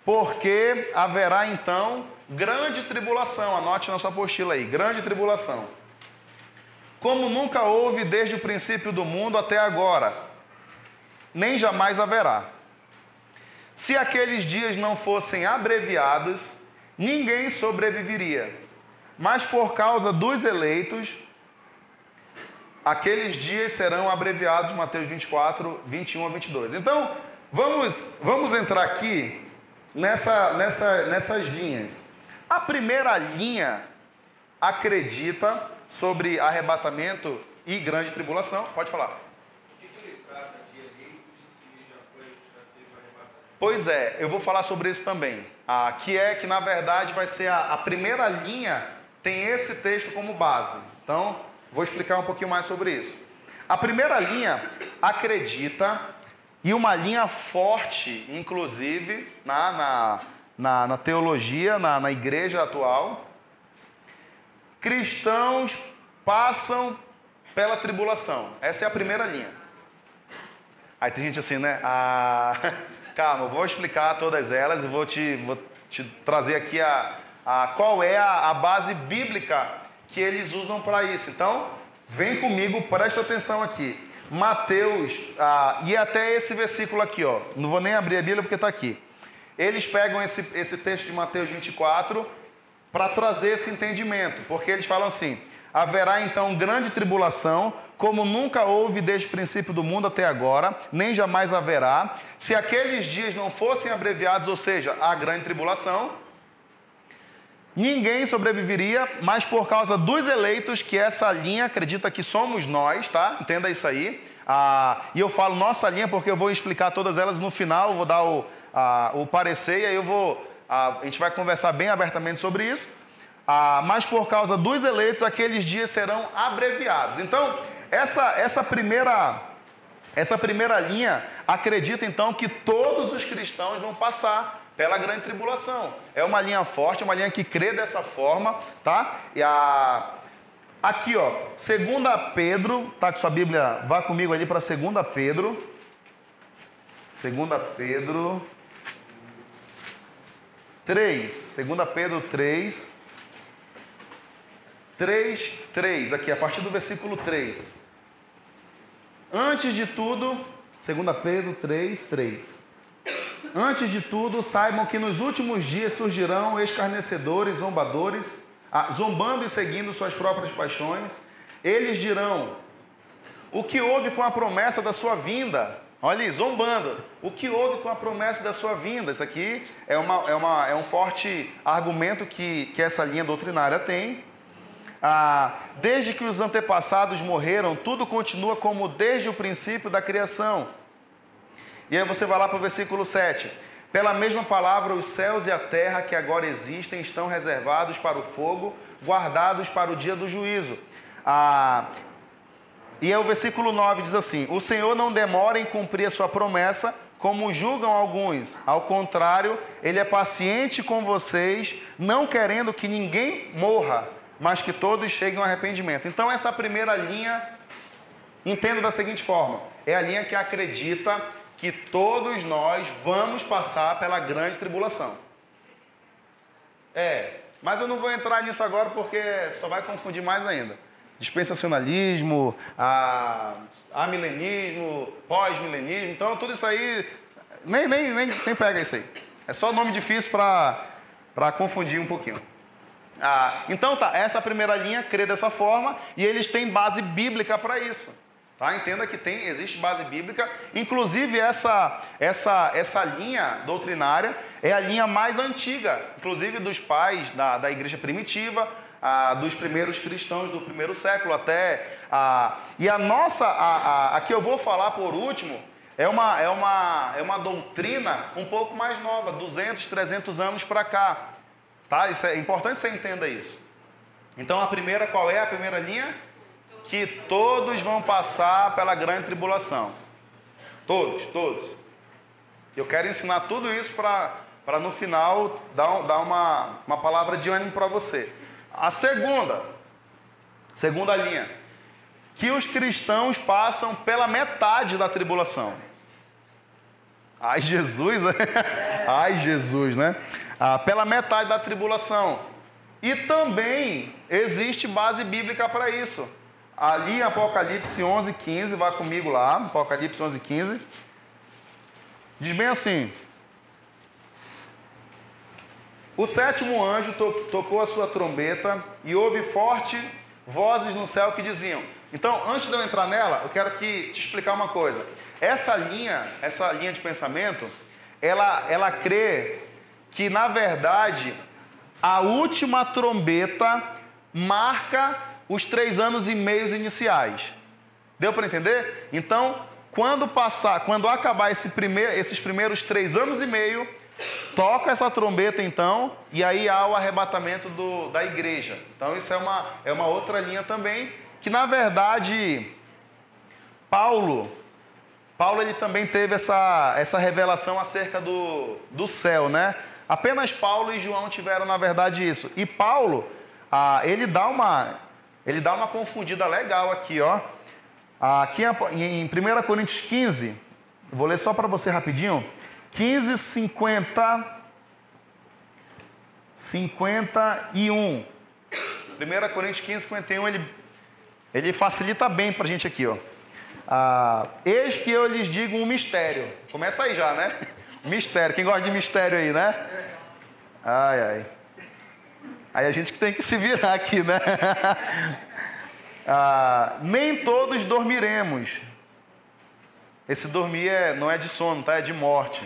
porque haverá então grande tribulação. Anote na sua apostila aí, grande tribulação. Como nunca houve desde o princípio do mundo até agora, nem jamais haverá. Se aqueles dias não fossem abreviados, ninguém sobreviveria. Mas por causa dos eleitos, aqueles dias serão abreviados. Mateus 24, 21 a 22. Então, vamos entrar aqui nessas linhas. A primeira linha acredita sobre arrebatamento e grande tribulação. Pode falar. O que ele trata de eleitos se já teve o arrebatamento? Pois é, eu vou falar sobre isso também. Que na verdade vai ser a primeira linha, tem esse texto como base. Então, vou explicar um pouquinho mais sobre isso. A primeira linha acredita, e uma linha forte, inclusive, na teologia, na igreja atual, cristãos passam pela tribulação. Essa é a primeira linha. Aí tem gente assim, né? Calma, eu vou explicar todas elas e vou te trazer aqui qual é a base bíblica que eles usam para isso. Então, vem comigo, presta atenção aqui. Mateus, e até esse versículo aqui, ó. Não vou nem abrir a Bíblia porque está aqui. Eles pegam esse texto de Mateus 24 para trazer esse entendimento, porque eles falam assim: haverá então grande tribulação, como nunca houve desde o princípio do mundo até agora, nem jamais haverá. Se aqueles dias não fossem abreviados, ou seja, a grande tribulação, ninguém sobreviveria, mas por causa dos eleitos, que essa linha acredita que somos nós, tá? Entenda isso aí. E eu falo nossa linha porque eu vou explicar todas elas no final, vou dar o parecer e aí a gente vai conversar bem abertamente sobre isso. Mas por causa dos eleitos, aqueles dias serão abreviados. Então, essa primeira linha acredita então que todos os cristãos vão passar pela grande tribulação. É uma linha forte, é uma linha que crê dessa forma, tá? Aqui, ó, 2 Pedro, tá com sua Bíblia, vá comigo ali para 2 Pedro. 2 Pedro 3, 2 Pedro 3, 3, aqui, a partir do versículo 3. Antes de tudo, 2 Pedro 3. Antes de tudo, saibam que nos últimos dias surgirão escarnecedores, zombadores, zombando e seguindo suas próprias paixões. Eles dirão: o que houve com a promessa da sua vinda? Olha aí, zombando. O que houve com a promessa da sua vinda? Isso aqui é um forte argumento que essa linha doutrinária tem. Desde que os antepassados morreram, tudo continua como desde o princípio da criação. E aí você vai lá para o versículo 7. Pela mesma palavra, os céus e a terra que agora existem estão reservados para o fogo, guardados para o dia do juízo. E aí o versículo 9 diz assim: o Senhor não demora em cumprir a sua promessa, como julgam alguns. Ao contrário, Ele é paciente com vocês, não querendo que ninguém morra, mas que todos cheguem ao arrependimento. Então essa primeira linha, entendo da seguinte forma: é a linha que acredita que todos nós vamos passar pela grande tribulação. Mas eu não vou entrar nisso agora porque só vai confundir mais ainda. Dispensacionalismo, amilenismo, pós-milenismo, então tudo isso aí, nem pega isso aí. É só nome difícil para confundir um pouquinho. Então tá, essa primeira linha crê dessa forma e eles têm base bíblica para isso. Tá? Entenda que existe base bíblica, inclusive essa linha doutrinária é a linha mais antiga, inclusive dos pais da igreja primitiva, dos primeiros cristãos do primeiro século até. E a que eu vou falar por último é uma doutrina um pouco mais nova, 200, 300 anos para cá. Tá? Isso é importante que você entenda isso. Então qual é a primeira linha? Que todos vão passar pela grande tribulação. Todos. Eu quero ensinar tudo isso para no final dar uma palavra de ânimo para você. A segunda linha, que os cristãos passam pela metade da tribulação. Ai, Jesus, né? Pela metade da tribulação. E também existe base bíblica para isso. Ali em Apocalipse 11:15, vá comigo lá, Apocalipse 11:15, diz bem assim: o sétimo anjo tocou a sua trombeta e houve fortes vozes no céu que diziam. Então, antes de eu entrar nela, eu quero te explicar uma coisa. Essa linha de pensamento, ela crê que, na verdade, a última trombeta marca os 3 anos e meio iniciais. Deu para entender? Então, quando acabar esses primeiros 3 anos e meio, toca essa trombeta então, e aí há o arrebatamento da igreja. Então isso é uma outra linha também, que na verdade Paulo ele também teve essa revelação acerca do céu, né? Apenas Paulo e João tiveram na verdade isso. E Paulo, ele dá uma confundida legal aqui, ó. Aqui em 1 Coríntios 15, vou ler só para você rapidinho. 15, 51. 1 Coríntios 15, 51, ele facilita bem para a gente aqui, ó. Eis que eu lhes digo um mistério. Começa aí já, né? Mistério. Quem gosta de mistério aí, né? Ai. Aí a gente que tem que se virar aqui, né? Nem todos dormiremos. Esse dormir não é de sono, tá? É de morte.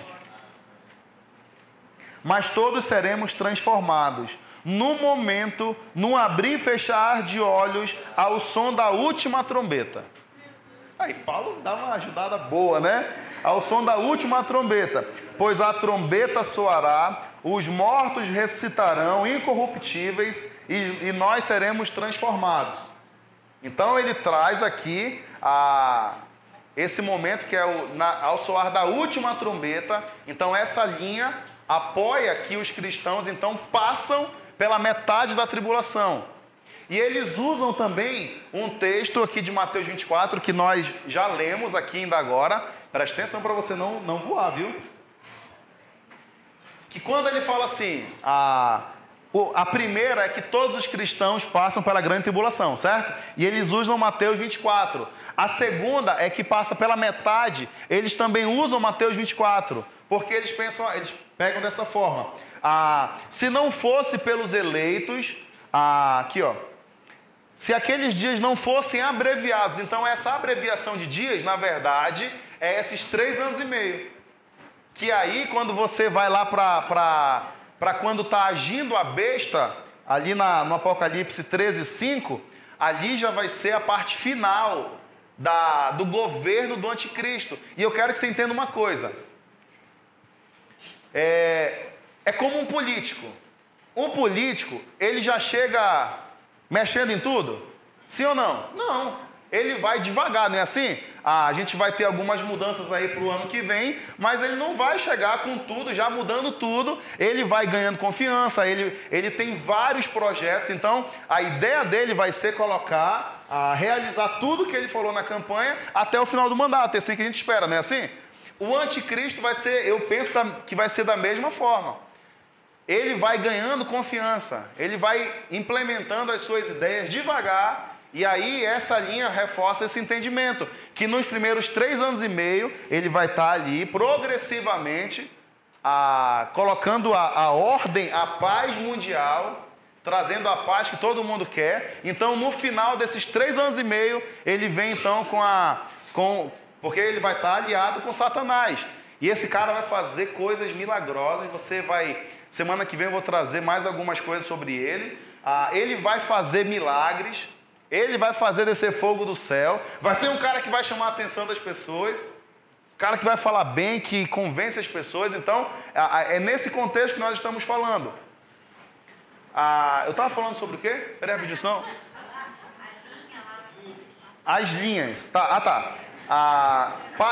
Mas todos seremos transformados. No momento, num abrir e fechar de olhos, ao som da última trombeta. Aí Paulo dá uma ajudada boa, né? Ao som da última trombeta. Pois a trombeta soará, os mortos ressuscitarão incorruptíveis e nós seremos transformados. Então ele traz aqui esse momento que é ao soar da última trombeta. Então essa linha apoia que os cristãos então passam pela metade da tribulação. E eles usam também um texto aqui de Mateus 24, que nós já lemos aqui ainda agora. Presta atenção para você não voar, viu? Que quando ele fala assim, a primeira é que todos os cristãos passam pela grande tribulação, certo? E eles usam Mateus 24. A segunda é que passa pela metade, eles também usam Mateus 24. Porque eles pegam dessa forma. Se não fosse pelos eleitos, aqui ó, se aqueles dias não fossem abreviados, então essa abreviação de dias, na verdade, é esses 3 anos e meio. Que aí, quando você vai lá para quando está agindo a besta, ali no Apocalipse 13:5, ali já vai ser a parte final do governo do anticristo. E eu quero que você entenda uma coisa. É como um político. O político, ele já chega mexendo em tudo? Sim ou não? Não. Ele vai devagar, não é assim? A gente vai ter algumas mudanças aí para o ano que vem, mas ele não vai chegar com tudo, já mudando tudo. Ele vai ganhando confiança, ele tem vários projetos. Então, a ideia dele vai ser realizar tudo que ele falou na campanha até o final do mandato. É assim que a gente espera, não é assim? O anticristo vai ser, eu penso que vai ser da mesma forma. Ele vai ganhando confiança, ele vai implementando as suas ideias devagar, e aí essa linha reforça esse entendimento, que nos primeiros 3 anos e meio, ele vai estar ali progressivamente colocando a ordem, a paz mundial, trazendo a paz que todo mundo quer. Então, no final desses 3 anos e meio, ele vem então porque ele vai estar aliado com Satanás. E esse cara vai fazer coisas milagrosas. Semana que vem eu vou trazer mais algumas coisas sobre ele. Ele vai fazer milagres. Ele vai fazer descer fogo do céu. Vai ser um cara que vai chamar a atenção das pessoas. Cara que vai falar bem, que convence as pessoas. Então, é nesse contexto que nós estamos falando. Eu estava falando sobre o quê? Peraí, rapidinho. As linhas. Tá.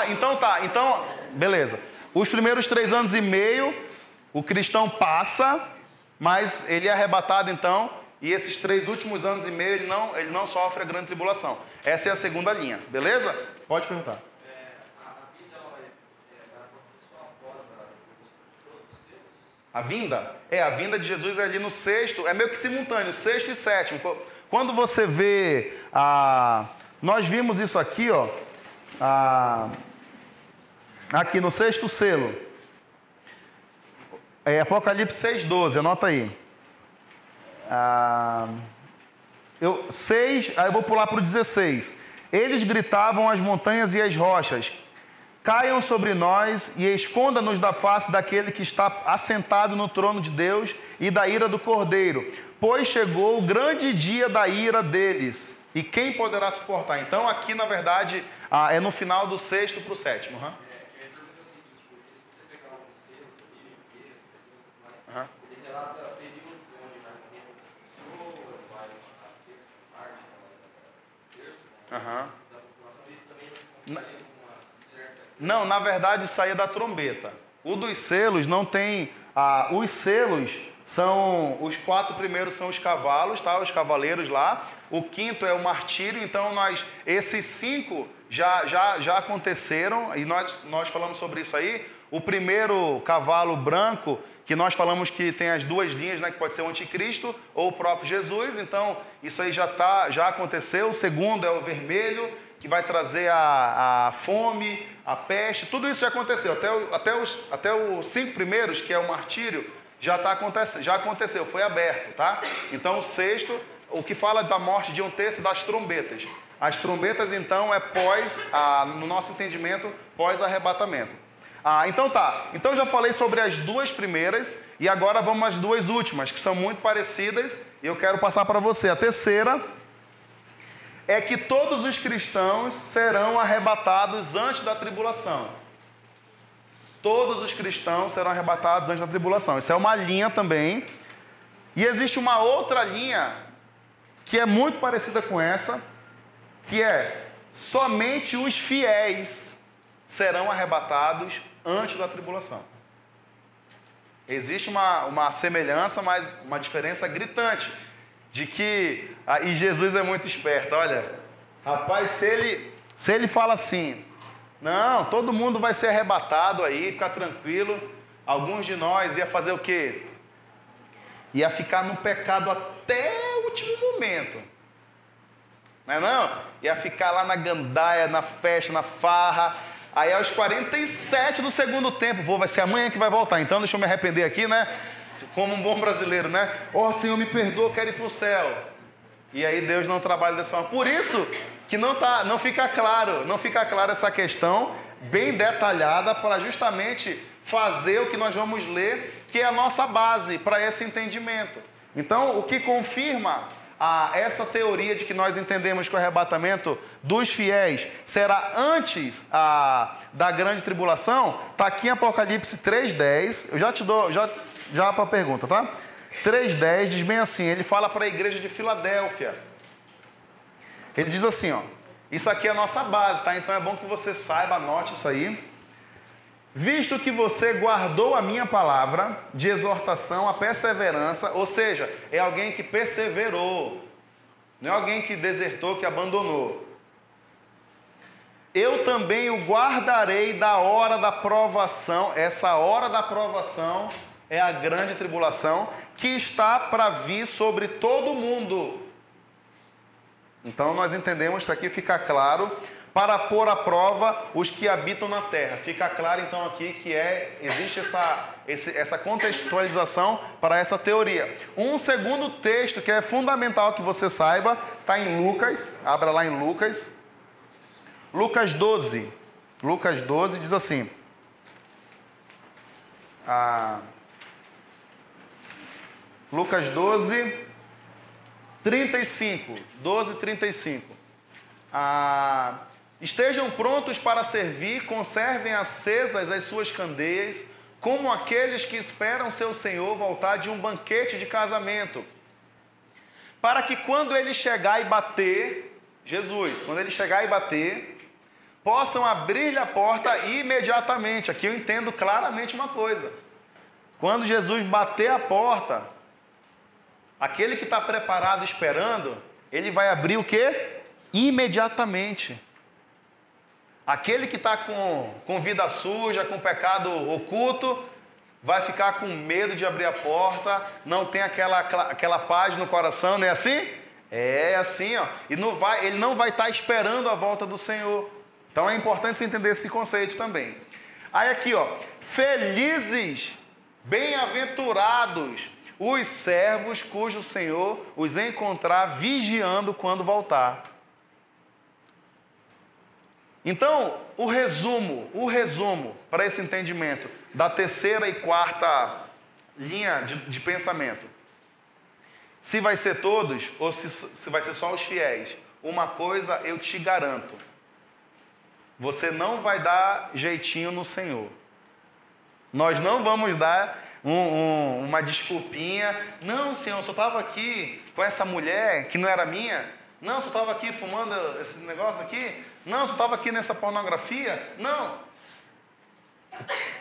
Então, beleza. Os primeiros 3 anos e meio, o cristão passa, mas ele é arrebatado então, e esses 3 últimos anos e meio ele não sofre a grande tribulação. Essa é a segunda linha, beleza? Pode perguntar. A vida vai acontecer só após todos os selos? A vinda? A vinda de Jesus é ali no 6º, é meio que simultâneo, 6º e 7º. Quando você vê, nós vimos isso aqui, ó, aqui no 6º selo, Apocalipse 6:12, anota aí. Aí eu vou pular para o 16. Eles gritavam às montanhas e às rochas: caiam sobre nós e esconda-nos da face daquele que está assentado no trono de Deus e da ira do Cordeiro, pois chegou o grande dia da ira deles. E quem poderá suportar? Então aqui na verdade é no final do 6º para o 7º. Uhum. Ele relata períodos onde vai morrer pessoas, vai matar essa parte da população. Isso também não se confere com uma certa... Não, na verdade isso aí é da trombeta. O dos selos não tem... os selos são... Os 4 primeiros são os cavalos, tá? Os cavaleiros lá. O 5º é o martírio. Então esses 5 já aconteceram. E nós falamos sobre isso aí. O primeiro cavalo branco, que nós falamos que tem as 2 linhas, né, que pode ser o anticristo ou o próprio Jesus. Então, isso aí já aconteceu. O segundo é o vermelho, que vai trazer a fome, a peste. Tudo isso já aconteceu. Até os 5 primeiros, que é o martírio, já aconteceu, foi aberto, tá? Então, o 6º, o que fala da morte de um terço das trombetas. As trombetas, então, no nosso entendimento, pós-arrebatamento. Então tá. Então já falei sobre as 2 primeiras e agora vamos às 2 últimas, que são muito parecidas, e eu quero passar para você. A terceira é que todos os cristãos serão arrebatados antes da tribulação. Todos os cristãos serão arrebatados antes da tribulação. Isso é uma linha também. E existe uma outra linha que é muito parecida com essa, que é somente os fiéis serão arrebatados antes da tribulação. Existe uma semelhança, mas uma diferença gritante, de que, e Jesus é muito esperto, olha, rapaz, se ele fala assim, não, todo mundo vai ser arrebatado aí, fica tranquilo, alguns de nós ia fazer o quê? Ia ficar no pecado até o último momento. Não é não? Ia ficar lá na gandaia, na festa, na farra. Aí aos 47 do segundo tempo, pô, vai ser amanhã que vai voltar. Então deixa eu me arrepender aqui, né? Como um bom brasileiro, né? Ó, Senhor, me perdoa, quero ir para o céu. E aí Deus não trabalha dessa forma. Por isso que não fica claro essa questão bem detalhada para justamente fazer o que nós vamos ler, que é a nossa base para esse entendimento. Então, o que confirma essa teoria de que nós entendemos que o arrebatamento dos fiéis será antes da grande tribulação, está aqui em Apocalipse 3:10. Eu já te dou, já para a pergunta, tá? 3:10 diz bem assim, ele fala para a igreja de Filadélfia. Ele diz assim, ó, isso aqui é a nossa base, tá? Então é bom que você saiba, anote isso aí. Visto que você guardou a minha palavra de exortação, a perseverança, ou seja, é alguém que perseverou, não é alguém que desertou, que abandonou. Eu também o guardarei da hora da provação. Essa hora da provação é a grande tribulação que está para vir sobre todo mundo. Então nós entendemos, isso aqui fica claro, para pôr à prova os que habitam na terra. Fica claro então aqui que existe essa contextualização para essa teoria. Um segundo texto que é fundamental que você saiba, está em Lucas, abra lá em Lucas. Lucas 12. Lucas 12 diz assim. Lucas 12, 35. 12, 35. Estejam prontos para servir, conservem acesas as suas candeias, como aqueles que esperam seu Senhor voltar de um banquete de casamento, para que quando ele chegar e bater, Jesus, quando ele chegar e bater, possam abrir-lhe a porta imediatamente. Aqui eu entendo claramente uma coisa. Quando Jesus bater a porta, aquele que está preparado esperando, ele vai abrir o quê? Imediatamente. Aquele que está com vida suja, com pecado oculto, vai ficar com medo de abrir a porta, não tem aquela paz no coração, não é assim? É assim, ó. E ele não vai estar esperando a volta do Senhor. Então é importante você entender esse conceito também. Aí aqui, ó, felizes, bem-aventurados os servos cujo Senhor os encontrar vigiando quando voltar. Então, o resumo para esse entendimento da terceira e quarta linha de pensamento. Se vai ser todos ou se vai ser só os fiéis, uma coisa eu te garanto: você não vai dar jeitinho no Senhor. Nós não vamos dar uma desculpinha. Não, Senhor, eu só estava aqui com essa mulher que não era minha. Não, eu só estava aqui fumando esse negócio aqui. Não, eu só estava aqui nessa pornografia. Não.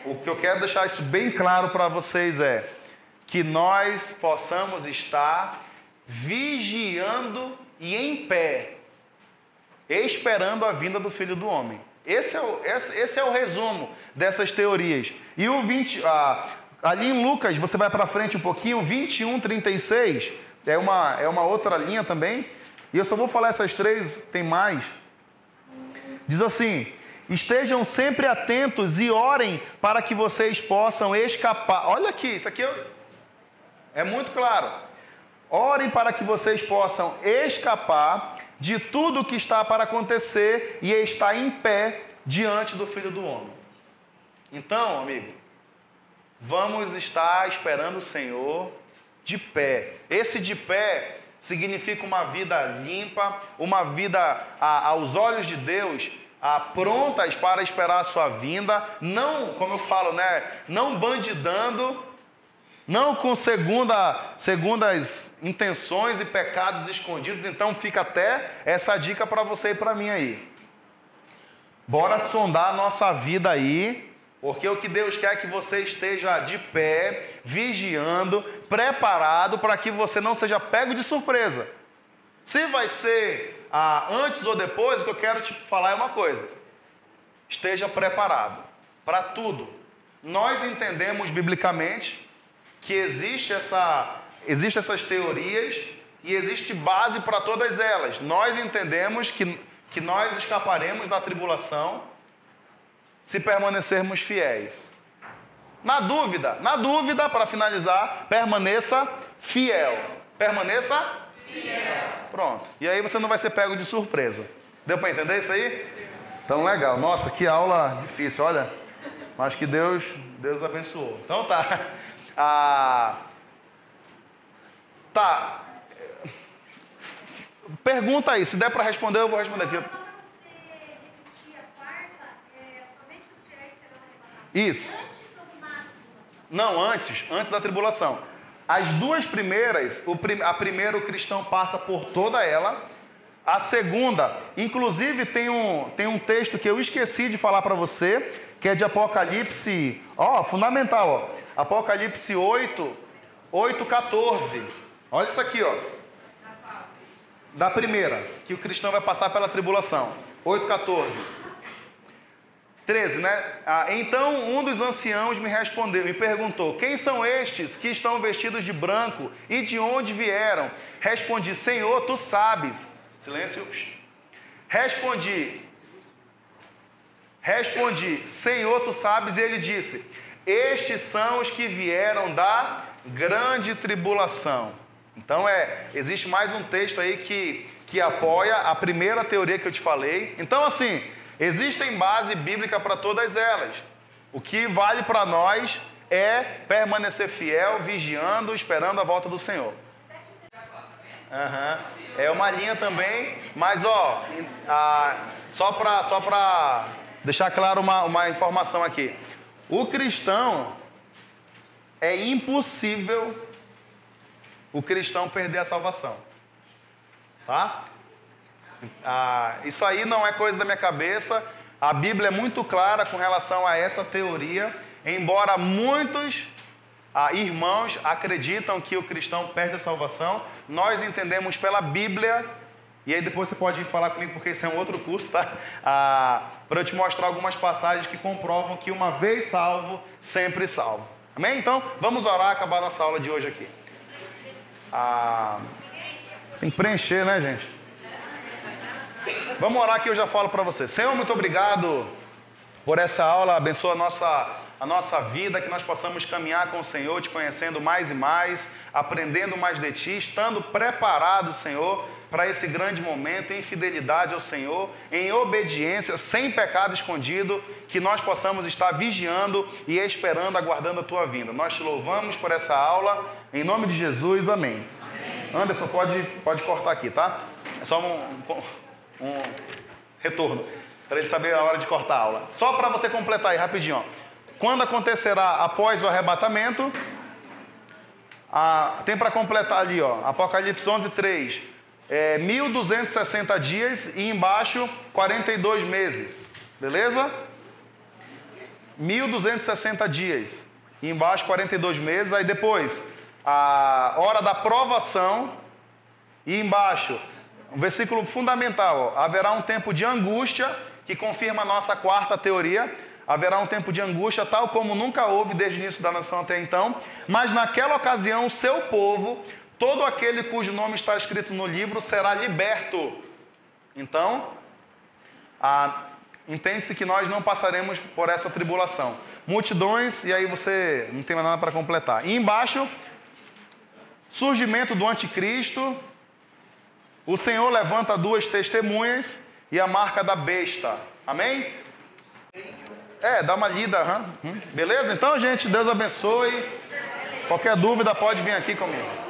O que eu quero deixar isso bem claro para vocês é que nós possamos estar vigiando e em pé, esperando a vinda do Filho do Homem. Esse é o resumo dessas teorias. E ali em Lucas, você vai para frente um pouquinho, 21:36, é uma outra linha também. E eu só vou falar essas três, tem mais. Diz assim: estejam sempre atentos e orem para que vocês possam escapar. Olha aqui, isso aqui é muito claro. Orem para que vocês possam escapar de tudo o que está para acontecer e estar em pé diante do Filho do Homem. Então, amigo, vamos estar esperando o Senhor de pé. Esse de pé significa uma vida limpa, uma vida aos olhos de Deus, prontas para esperar a sua vinda, não, como eu falo, né, não bandidando, não com segundas intenções e pecados escondidos. Então fica até essa dica para você e para mim aí. Bora sondar a nossa vida aí, porque o que Deus quer é que você esteja de pé, vigiando, preparado para que você não seja pego de surpresa. Se vai ser antes ou depois, o que eu quero te falar é uma coisa. Esteja preparado para tudo. Nós entendemos biblicamente que existem essas teorias e existe base para todas elas. Nós entendemos que nós escaparemos da tribulação se permanecermos fiéis. Na dúvida, para finalizar, permaneça fiel. Permaneça fiel. Pronto. E aí você não vai ser pego de surpresa. Deu para entender isso aí? Então, legal. Nossa, que aula difícil, olha. Mas que Deus abençoou. Então tá. Tá. Pergunta aí. Se der para responder, eu vou responder aqui. Isso. Não, antes da tribulação. As duas primeiras, a primeira o cristão passa por toda ela. A segunda, inclusive tem um texto que eu esqueci de falar para você, que é de Apocalipse, fundamental, Apocalipse 8:14. Olha isso aqui, da primeira, que o cristão vai passar pela tribulação. 8:14. 13, né? Então um dos anciãos me respondeu, me perguntou: quem são estes que estão vestidos de branco e de onde vieram? Respondi: Senhor, tu sabes. Silêncio. Respondi: Senhor, tu sabes. E ele disse: estes são os que vieram da grande tribulação. Então existe mais um texto aí que apoia a primeira teoria que eu te falei. Então assim, existem base bíblica para todas elas. O que vale para nós é permanecer fiel, vigiando, esperando a volta do Senhor. É uma linha também, mas só para deixar claro uma informação aqui. O cristão, é impossível o cristão perder a salvação. Tá? Isso aí não é coisa da minha cabeça. A Bíblia é muito clara com relação a essa teoria, embora muitos irmãos acreditam que o cristão perde a salvação. Nós entendemos pela Bíblia, e aí depois você pode ir falar comigo, porque isso é um outro curso, tá? Para eu te mostrar algumas passagens que comprovam que uma vez salvo, sempre salvo. Amém? Então, vamos orar e acabar nossa aula de hoje aqui. Tem que preencher, né, gente? Vamos orar que eu já falo para você. Senhor, muito obrigado por essa aula. Abençoa a nossa vida, que nós possamos caminhar com o Senhor, te conhecendo mais e mais, aprendendo mais de Ti, estando preparado, Senhor, para esse grande momento, em fidelidade ao Senhor, em obediência, sem pecado escondido, que nós possamos estar vigiando e esperando, aguardando a Tua vinda. Nós te louvamos por essa aula, em nome de Jesus, amém. Anderson, pode cortar aqui, tá? É só um retorno, para ele saber a hora de cortar a aula. Só para você completar aí, rapidinho, Quando acontecerá após o arrebatamento? Tem para completar ali, Apocalipse 11:3. 1.260 dias e embaixo 42 meses. Beleza? 1.260 dias e embaixo 42 meses. Aí depois, a hora da provação e embaixo, um versículo fundamental. Haverá um tempo de angústia, que confirma a nossa quarta teoria. Haverá um tempo de angústia, tal como nunca houve desde o início da nação até então. Mas naquela ocasião, o seu povo, todo aquele cujo nome está escrito no livro, será liberto. Então, entende-se que nós não passaremos por essa tribulação. Multidões, e aí você não tem mais nada para completar. E embaixo, surgimento do anticristo. O Senhor levanta 2 testemunhas e a marca da besta. Amém? Dá uma lida. Beleza? Então, gente, Deus abençoe. Qualquer dúvida pode vir aqui comigo.